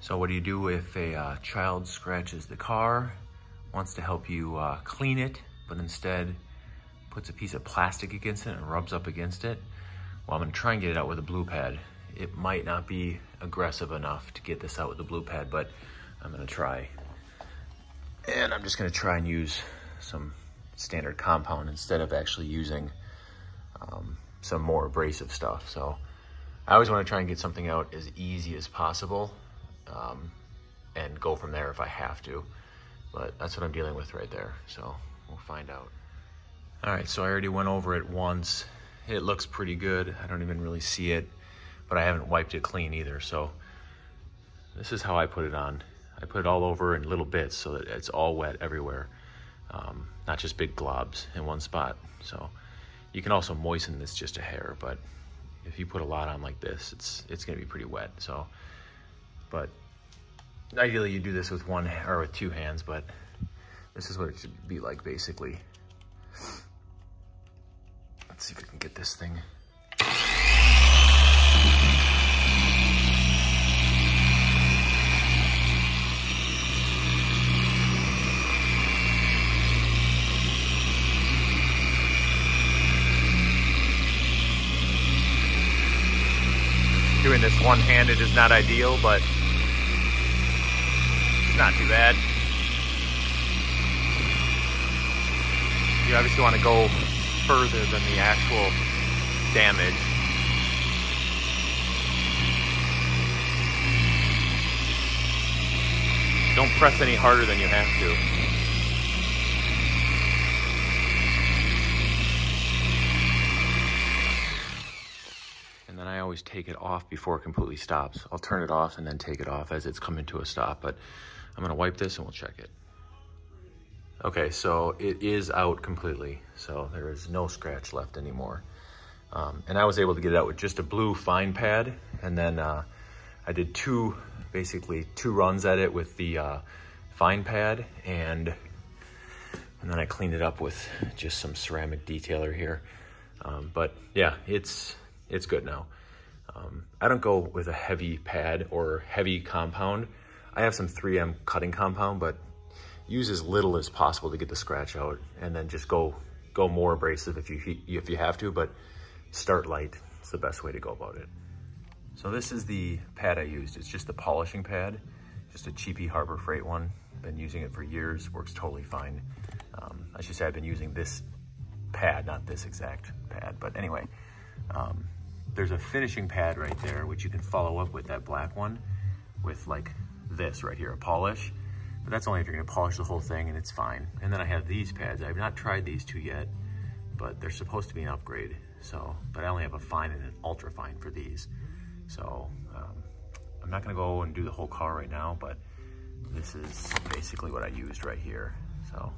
So what do you do if a child scratches the car, wants to help you clean it, but instead puts a piece of plastic against it and rubs up against it? Well, I'm gonna try and get it out with a blue pad. It might not be aggressive enough to get this out with the blue pad, but I'm gonna try. And I'm just gonna try and use some standard compound instead of actually using some more abrasive stuff. So I always wanna try and get something out as easy as possible and go from there if I have to. But that's what I'm dealing with right there. So we'll find out. All right, so I already went over it once. It looks pretty good. I don't even really see it, but I haven't wiped it clean either. So this is how I put it on. I put it all over in little bits so that it's all wet everywhere, not just big globs in one spot. So you can also moisten this just a hair, but if you put a lot on like this, it's gonna be pretty wet. So, but ideally you do this with one or with two hands, but this is what it should be like basically. Let's see if we can get this thing. Doing this one-handed is not ideal, but it's not too bad. You obviously want to go further than the actual damage. Don't press any harder than you have to. And then I always take it off before it completely stops. I'll turn it off and then take it off as it's coming to a stop, but I'm gonna wipe this and we'll check it. Okay, so it is out completely. So there is no scratch left anymore. And I was able to get it out with just a blue fine pad. And then I did basically two runs at it with the fine pad. And then I cleaned it up with just some ceramic detailer here. But yeah, it's good now. I don't go with a heavy pad or heavy compound. I have some 3M cutting compound, but use as little as possible to get the scratch out, and then just go more abrasive if you have to, but start light. It's the best way to go about it. So this is the pad I used. It's just the polishing pad, just a cheapy Harbor Freight one. Been using it for years, works totally fine. I should say I've been using this pad, not this exact pad, but anyway. There's a finishing pad right there, which you can follow up with that black one with like this right here, a polish. But that's only if you're gonna polish the whole thing, and it's fine. And then I have these pads. I've not tried these two yet, but they're supposed to be an upgrade. So, but I only have a fine and an ultra fine for these. So I'm not gonna go and do the whole car right now, but this is basically what I used right here. So